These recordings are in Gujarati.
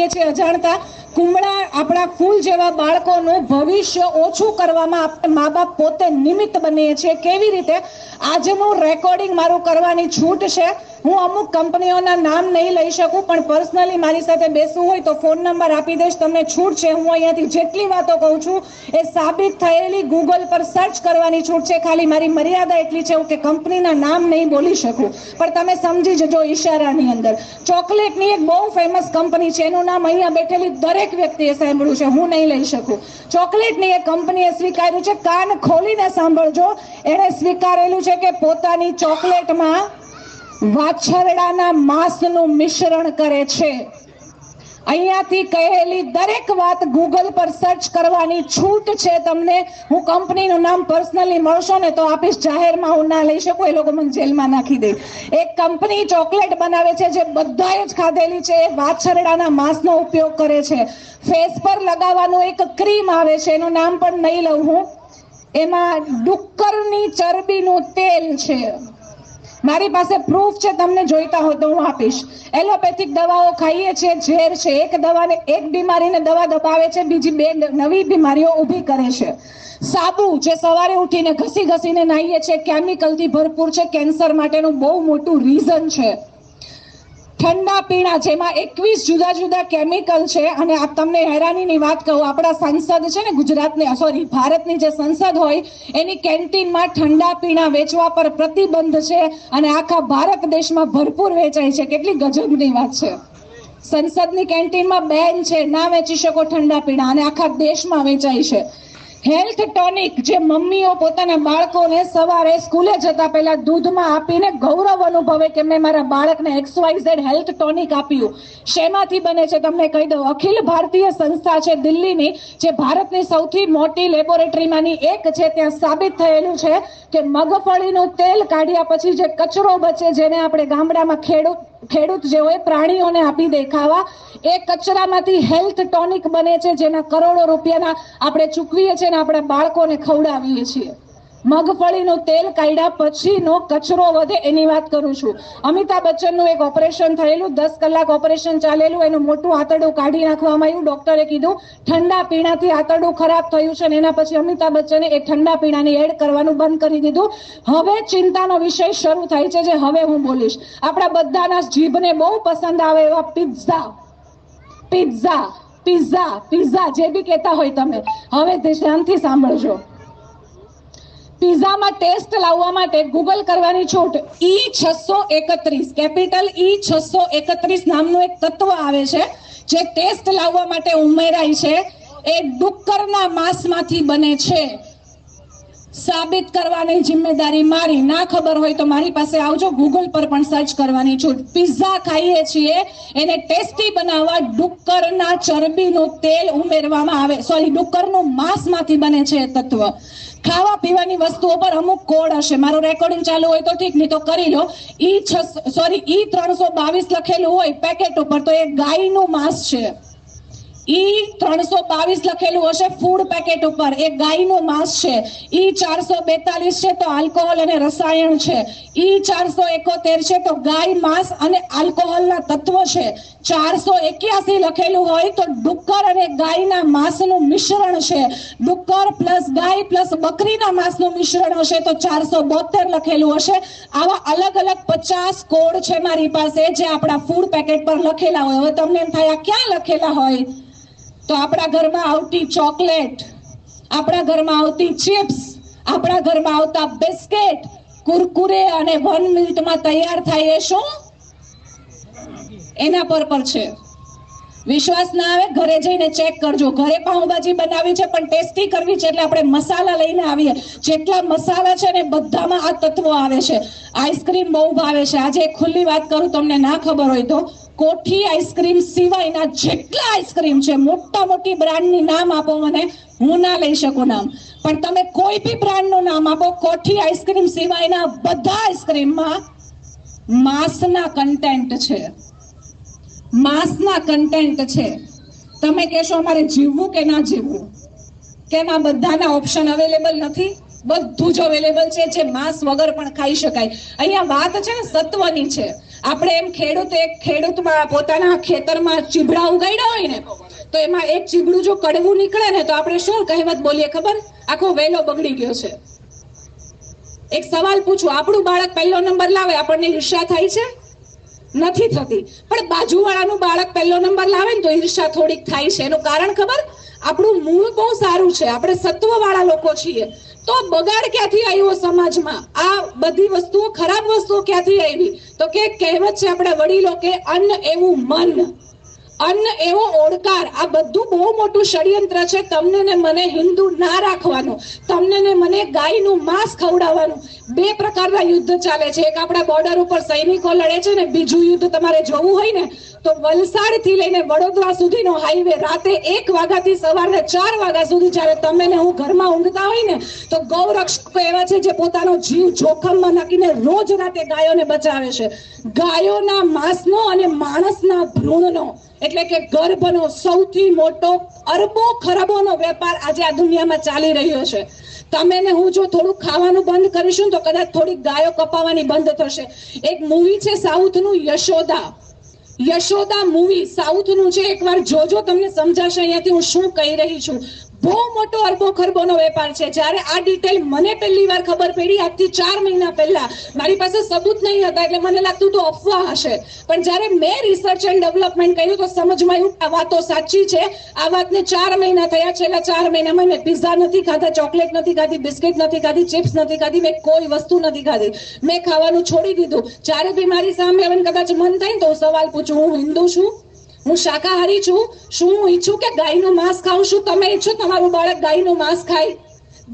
અજાણતા કુમળા આપણા ફૂલ જેવા બાળકોનું ભવિષ્ય ઓછું કરવામાં મા બાપ પોતે નિમિત્ત બનીએ છીએ. કેવી રીતે? આજનું રેકોર્ડિંગ મારું કરવાની છૂટ છે. હું અમુક કંપનીઓના નામ નહીં લઈ શકું, પણ પર્સનલી મારી સાથે બેસવું હોય તો ફોન નંબર આપી દઈશ, તમને છૂટ છે. હું અહીંયાથી જેટલી વાતો કહું છું એ સાબિત થયેલી ગૂગલ પર સર્ચ કરવાની છૂટ છે. ખાલી મારી મર્યાદા એટલી છે કે કંપનીના નામ નહીં બોલી શકું, પણ તમે સમજી જજો ઈશારાની અંદર. ચોકલેટની એક બહુ ફેમસ કંપની છે, એનું નામ અહીંયા બેઠેલી દરેક વ્યક્તિએ સાંભળ્યું છે, હું નહીં લઈ શકું. ચોકલેટની એક કંપનીએ સ્વીકાર્યું છે, કાન ખોલીને સાંભળજો, એણે સ્વીકારેલું છે કે પોતાની ચોકલેટમાં વાછરડાના માંસનું મિશ્રણ કરે છે. અહીંયાથી કહેલી દરેક વાત ગૂગલ પર સર્ચ કરવાની છૂટ છે તમને. હું કંપનીનું નામ પર્સનલી મળશો ને તો આપીશ, જાહેરમાં હું ના લઈ શકું, એ લોકો મને જેલમાં નાખી દે. એક કંપની ચોકલેટ બનાવે છે જે બધાએ જ ખાધેલી છે, એ વાછરડાના માંસનો ઉપયોગ કરે છે. ફેસ પર લગાવવાનું એક ક્રીમ આવે છે, એનું નામ પણ નહીં લઉં હું, એમાં ડુક્કરની ચરબીનું તેલ છે. મારી પાસે પ્રૂફ છે, તમને જોઈતા હોય તો હું આપીશ. એલોપેથિક દવાઓ ખાઈએ છીએ, ઝેર છે. એક બીમારીને દવા દબાવે છે, બીજી બે નવી બીમારીઓ ઊભી કરે છે. સાબુ જે સવારે ઉઠીને ઘસીને નાહીએ છીએ, કેમિકલથી ભરપૂર છે, કેન્સર માટેનું બહુ મોટું રીઝન છે. ઠંડા પીણા જેમાં 21 જુદા જુદા કેમિકલ છે. અને તમને હેરાનીની વાત કહું, આપણા સંસદ છે ને, ભારતની જે સંસદ હોય એની કેન્ટીનમાં ઠંડા પીણા વેચવા પર પ્રતિબંધ છે, અને આખા ભારત દેશમાં ભરપૂર વેચાય છે. કેટલી ગજબની વાત છે! સંસદની કેન્ટીનમાં બેન છે, ના વેચી શકો ઠંડા પીણા, અને આખા દેશમાં વેચાય છે. હેલ્થ ટોનિક જે મમ્મીઓ પોતાના બાળકોને સવારે સ્કૂલે જતા પહેલા દૂધમાં આપીને ગૌરવ અનુભવે કે મેં મારા બાળકને XYZ હેલ્થ ટોનિક આપ્યું. શેમાંથી બને છે તમને કહી દઉં. અખિલ ભારતીય સંસ્થા છે દિલ્હીની, જે ભારતની સૌથી મોટી લેબોરેટરીમાંની એક છે. ત્યાં સાબિત થયેલું છે કે મગફળીનું તેલ કાઢ્યા પછી જે કચરો બચે, જેને આપણે ગામડામાં ખેડૂત જે હોય પ્રાણીઓને આપી દે ખાવા, એ કચરામાંથી હેલ્થ ટોનિક બને છે, જેના કરોડો રૂપિયાના આપણે ચૂકવીએ છીએ ને આપણા બાળકોને ખવડાવીએ છીએ. મગફળીનું તેલ કાઢ્યા પછીનો કચરો વધે એની વાત કરું છું. અમિતાભ બચ્ચનનું એક ઓપરેશન થયેલું, 10 કલાક ઓપરેશન ચાલેલું, એનું મોટું આંતરડું કાઢી નાખવામાં આવ્યું. ડોક્ટરે કીધું ઠંડા પીણાથી આંતરડું ખરાબ થયું છે, અને એના પછી અમિતાભ બચ્ચને એ ઠંડા પીણાની એડ કરવાનું બંધ કરી દીધું. હવે ચિંતાનો વિષય શરૂ થાય છે, જે હવે હું બોલીશ. આપણા બધાના જીભને બહુ પસંદ આવે એવા પિઝા જે બી કહેતા હોય તમે, હવે ધ્યાનથી સાંભળજો. પિઝામાં ટેસ્ટ લાવવા માટે ગૂગલ કરવાની છૂટ. E631 કેપિટલ E631 નામનું એક તત્વ આવે છે, જે ટેસ્ટ લાવવા માટે ઉમેરાય છે. એ ડુક્કરના માંસમાંથી બને છે. સાબિત કરવાની જિમ્મેદારી મારી. ના ખબર હોય તો મારી પાસે આવજો, ગૂગલ પર પણ સર્ચ કરવાની છૂટ. પિઝા ખાઈએ છીએ, એને ટેસ્ટી બનાવવા ડુક્કરના ચરબીનું તેલ ઉમેરવામાં આવે, ડુક્કરનું માંસમાંથી બને છે એ તત્વ. ખાવા પીવાની વસ્તુઓ પર અમુક કોડ હશે, મારું રેકોર્ડિંગ ચાલુ હોય તો ઠીક, નહીં તો કરી લો. E322 લખેલું હોય પેકેટ ઉપર તો એ ગાયનું માંસ છે. E322 લખેલું હશે ફૂડ પેકેટ ઉપર, એ ગાયનું માંસ છે. E442 છે તો આલ્કોહોલ અને રસાયણ છે. E471 છે તો ગાય, માંસ અને આલ્કોહોલના તત્વો છે. 481 લખેલું હોય તો ડુક્કર અને ગાયના માંસનું મિશ્રણ છે. ડુક્કર પ્લસ ગાય પ્લસ બકરીના માંસનું મિશ્રણ હશે તો 472 લખેલું હશે. આવા અલગ અલગ 50 કોડ છે મારી પાસે, જે આપણા ફૂડ પેકેટ પર લખેલા હોય. હવે તમને એમ થાય આ ક્યાં લખેલા હોય? તો આપણા ઘરમાં આવતી ચોકલેટ, આપણા ઘરમાં આવતી ચિપ્સ, આપણા ઘરમાં આવતા બિસ્કિટ, કુરકુરે અને 1 મિનિટમાં તૈયાર થાય એ શું? એના પર છે. વિશ્વાસ ના આવે ઘરે જઈને ચેક કરજો. ઘરે પાઉંભાજી બનાવી છે પણ ટેસ્ટી કરવી છે, એટલે આપણે મસાલા લઈને આવીએ. જેટલા મસાલા છે ને બધામાં આ તત્વો આવે છે. આઈસ્ક્રીમ બહુ ભાવે છે. આજે એક ખુલ્લી વાત કરું, તમને ના ખબર હોય તો, કોઠી આઈસ્ક્રીમ સિવાયના જેટલા આઈસ્ક્રીમ છે, મોટી બ્રાન્ડની નામ આપો મને, હું ના લઈ શકું નામ, પણ તમે કોઈ બી બ્રાન્ડનું નામ આપો, કોઠી આઈસ્ક્રીમ સિવાયના બધા આઈસ્ક્રીમમાં માંસના કન્ટેન્ટ છે. માંસના કન્ટેન્ટ છે. તમે કહેશો અમારે જીવવું કે ના જીવવું? કેમ આ બધાના ઓપ્શન અવેલેબલ નથી? બધું જ અવેલેબલ છે, જે માંસ વગર પણ ખાઈ શકાય. અહીંયા વાત છે ને સત્વની છે. આપણે એમ ખેડૂતમાં પોતાના ખેતરમાં ચીભડા ઉગાડ્યા હોય ને તો એમાં એક ચીભડું જો કડવું નીકળે ને તો આપણે શું કહેવત બોલીએ ખબર? આખો વેલો બગડી ગયો છે. એક સવાલ પૂછું, આપણું બાળક પહેલો નંબર લાવે આપણને ઈર્ષા થાય છે? નથી થતી. પણ બાજુવાળાનું બાળક પહેલો નંબર લાવે ને તો ઈર્ષા થોડીક થાય છે. એનું કારણ ખબર? આપણું મૂળ બહુ સારું છે, આપણે સત્વવાળા લોકો છીએ. તો બગાડ ક્યાંથી આવ્યો સમાજમાં? આ બધી વસ્તુઓ, ખરાબ વસ્તુઓ ક્યાંથી આવી? તો કે કહેવત છે આપણા વડીલો કે અન્ન એવું મન, અન્ન એવો ઓળકાર. આ બધું બહુ મોટું ષડયંત્ર છે તમને ને મને હિન્દુ ના રાખવાનું, તમને ને મને ગાયનું માંસ ખવડાવવાનું. બે પ્રકારના યુદ્ધ ચાલે છે. એક આપણા બોર્ડર ઉપર સૈનિકો લડે છે ને બીજું યુદ્ધ તમારે જોવું હોય ને તો વલસાડ થી લઈને વડોદરા સુધીનો હાઈવે રાતે 1 વાગ્યાથી સવારે 4 વાગ્યા સુધી જ્યારે તમે ને હું ઘરમાં ઊંઘતા હોય ને તો ગૌરક્ષકો એવા છે જે પોતાનો જીવ જોખમમાં નાખીને રોજ રાતે ગાયોને બચાવે છે. ગાયોના માંસનો અને માણસના ભ્રૂણનો એટલે કે ગર્ભનો સૌથી મોટો અરબો ખરબોનો વેપાર આજે આ દુનિયામાં ચાલી રહ્યો છે. તમે ને હું જો થોડું ખાવાનું બંધ કરીશું તો કદાચ થોડી ગાયો કપાવાની બંધ થશે. એક મૂવી છે સાઉથનું યશોદા મૂવી સાઉથનું છે, એકવાર જોજો તમને સમજાશે અહીંયાથી હું શું કહી રહી છું. બહુ મોટો અરબો ખરબોનો વેપાર છે. જ્યારે આ ડિટેલ મને પહેલી વાર ખબર પડી આજથી 4 મહિના પહેલા, મારી પાસે સબૂત નહીં હતા એટલે મને લાગતું તો અફવા હશે, પણ જ્યારે મેં રિસર્ચ એન્ડ ડેવલપમેન્ટ કર્યું તો સમજમાં આવ્યું આ વાતો સાચી છે. આ વાતને 4 મહિના થયા. છેલ્લા 4 મહિનામાં મેં પિઝા નથી ખાધા, ચોકલેટ નથી ખાધી, બિસ્કિટ નથી ખાધી, ચિપ્સ નથી ખાધી, મેં કોઈ વસ્તુ નથી ખાધી. મેં ખાવાનું છોડી દીધું. જ્યારે બી મારી સામે હવે કદાચ મન થાય તો હું સવાલ પૂછું, હું હિન્દુ છું, હું શાકાહારી છું, શું હું ઈચ્છું કે ગાયનું માંસ ખાઉં? શું તમે ઈચ્છો તમારું બાળક ગાયનું માંસ ખાય?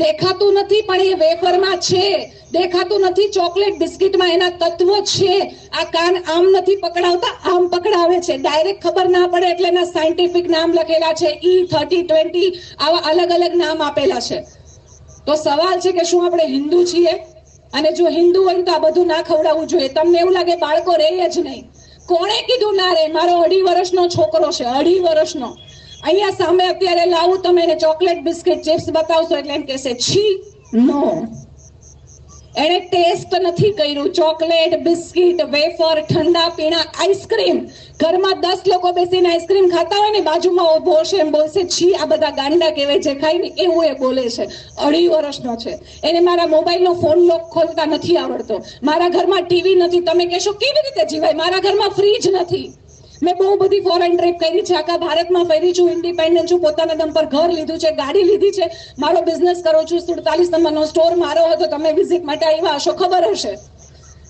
દેખાતું નથી પણ એ વેફરમાં છે, દેખાતું નથી ચોકલેટ બિસ્કિટમાં એના તત્વ છે. આ કાન આમ નથી પકડાવતા, આમ પકડાવે છે. ડાયરેક્ટ ખબર ના પડે એટલે એના સાયન્ટિફિક નામ લખેલા છે, E3020 આવા અલગ અલગ નામ આપેલા છે. તો સવાલ છે કે શું આપણે હિન્દુ છીએ? અને જો હિન્દુ હોય તો આ બધું ના ખવડાવવું જોઈએ. તમને એવું લાગે બાળકો રહે જ નહીં? કોણે કીધું ના રે? મારો 2.5 વર્ષનો છોકરો છે, 2.5 વર્ષનો. અહીંયા સામે અત્યારે લાવું તમે એને ચોકલેટ બિસ્કિટ ચિપ્સ બતાવશો એટલે એમ કહેશે છી, નો. એને ટેસ્ટ નથી કર્યું. ચોકલેટ, બિસ્કિટ, વેફર, ઠંડા પીણા, આઈસ્ક્રીમ. ઘરમાં 10 લોકો બેસીને આઈસ્ક્રીમ ખાતા હોય ને બાજુમાં ઉભો હશે એમ બોલશે છી, આ બધા ગાંડા કહેવાય જે ખાય ને એવું એ બોલે છે. 2.5 વર્ષનો છે. એને મારા મોબાઈલનો ફોન લોક ખોલતા નથી આવડતો. મારા ઘરમાં ટીવી નથી. તમે કહેશો કેવી રીતે જીવાય? મારા ઘરમાં ફ્રીજ નથી. મેં બહુ બધી ફોરેન ટ્રીપ કરી છે, આખા ભારતમાં ફરી છું, ઇન્ડિપેન્ડન્ટ છું, પોતાના દમ પર ઘર લીધું છે, ગાડી લીધી છે, મારો બિઝનેસ કરું છું, 47 નંબરનો સ્ટોર મારો હતો, તમે વિઝિટ માટે આવ્યા હશો, ખબર હશે.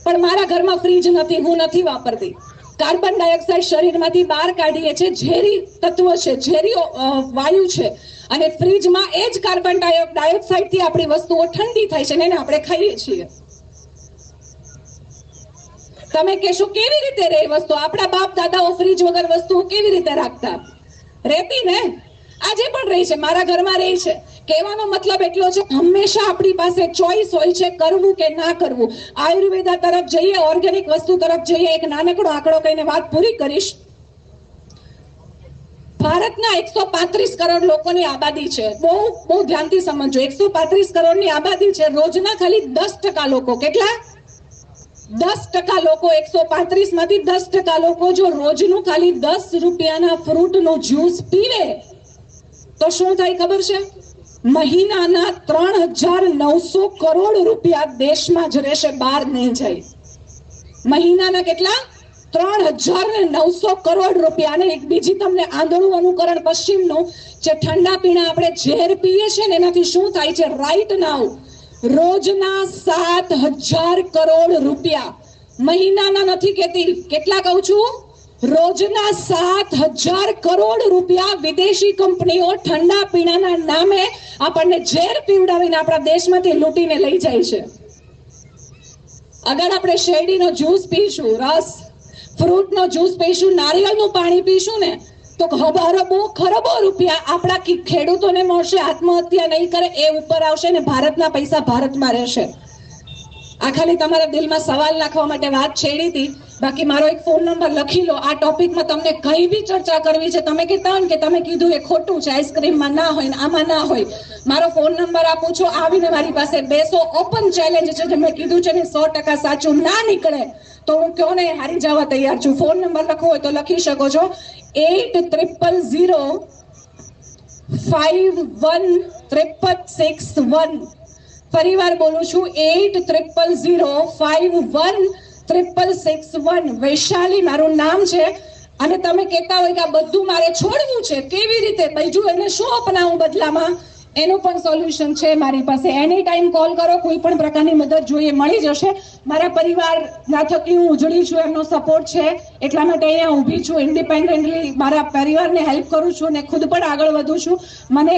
પણ મારા ઘરમાં ફ્રીજ નથી, હું નથી વાપરતી. કાર્બન ડાયોક્સાઇડ શરીરમાંથી બહાર કાઢીએ છીએ, ઝેરી તત્વ છે, ઝેરી વાયુ છે, અને ફ્રીજમાં એ જ કાર્બન ડાયોક્સાઇડથી આપણી વસ્તુઓ ઠંડી થાય છે ને એને આપણે ખાઈએ છીએ. તમે કહેશો કેવી રીતે રહે વસ્તુ? આપણા બાપ દાદાઓ ફ્રીજ વગર વસ્તુઓ કેવી રીતે રાખતા? રહેતી ને, આજે પણ રહી છે, મારા ઘરમાં રહી છે. કહેવાનો મતલબ એટલો છે હંમેશા આપણી પાસે ચોઈસ હોય છે કરવું કે ના કરવું. આયુર્વેદા તરફ જઈએ, ઓર્ગેનિક વસ્તુ તરફ જઈએ. એક નાનકડો આંકડો કહીને વાત પૂરી કરીશ. ભારતના 135 કરોડ લોકોની આબાદી છે. બહુ ધ્યાનથી સમજો. 135 કરોડની આબાદી છે. રોજના ખાલી 10% લોકો, કેટલા? 10% લોકો, 135 માંથી 10% લોકો જો રોજનું ખાલી 10 રૂપિયાના ફ્રૂટનું જ્યુસ પીવે તો શું થાય ખબર છે? મહિનાના 3,900 કરોડ રૂપિયા દેશમાં જ રહેશે, બહાર નહીં જાય. મહિનાના કેટલા? 3,900 કરોડ રૂપિયા. અને એક બીજી તમને આંધળું અનુકરણ પશ્ચિમનું, જે ઠંડા પીણા આપણે ઝેર પીએ છીએ ને એનાથી શું થાય છે? રાઈટ નાઉ રોજના 7,000 કરોડ રૂપિયા, મહિનાના નથી કહેતી, કેટલા કહું છું? રોજના 7,000 કરોડ રૂપિયા વિદેશી કંપનીઓ ઠંડા પીણાના નામે આપણને ઝેર પીવડાવીને આપણા દેશમાંથી લૂંટીને લઈ જાય છે. અગર આપણે શેરડીનો જ્યુસ પીશું, રસ, ફ્રૂટનો જ્યુસ પીશું, નારિયેળનું પાણી પીશું ને તો ખરબો રૂપિયા આપણા ખેડૂતોને મળશે. આત્મહત્યા નહીં કરે એ ઉપર આવશે ને ભારતના પૈસા ભારતમાં રહેશે. આ ખાલી તમારા દિલમાં સવાલ નાખવા માટે વાત છેડી હતી. બાકી મારો એક ફોન નંબર લખી લો. આ ટોપિકમાં તમને કઈ બી ચર્ચા કરવી છે, તમે કીધા કે તમે કીધું એ ખોટું છે, આઈસ્ક્રીમમાં ના હોય ને આમાં ના હોય, મારો ફોન નંબર આપું છું, આવીને મારી પાસે બેસો. ઓપન ચેલેન્જ છે, જે મેં કીધું છે ને 100% સાચું ના નીકળે તો હું કહું ને હારી જવા તૈયાર છું. ફોન નંબર લખવો હોય તો લખી શકો છો 8000516661. ફરીવાર બોલું છું 8000516661. વૈશાલી મારું નામ છે. અને તમે કહેતા હોય કે આ બધું મારે છોડવું છે, કેવી રીતે બીજું એને શું અપનાવું બદલામાં, એનું પણ સોલ્યુશન છે મારી પાસે. એની ટાઈમ કોલ કરો, કોઈ પણ પ્રકારની મદદ જોઈએ મળી જશે. મારા પરિવારના થકી હું ઉજળી છું, એમનો સપોર્ટ છે એટલા માટે અહીંયા ઊભી છું. ઇન્ડિપેન્ડન્ટલી મારા પરિવારને હેલ્પ કરું છું અને ખુદ પણ આગળ વધું છું. મને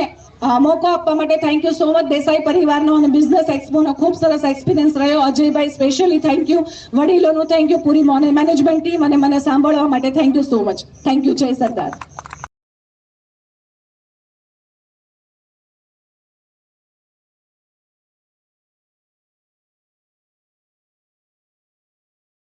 મોકો આપવા માટે thank you so much. Desai પરિવારનો અને બિઝનેસ એક્સપોનો ખૂબ સરસ એક્સપિરિયન્સ રહ્યો. અજયભાઈ સ્પેશિયલી થેન્ક યુ, વડીલોનું થેન્ક યુ, પૂરી મેનેજમેન્ટ ટીમ અને મને સાંભળવા માટે thank you so much. Thank you. જય સરદાર.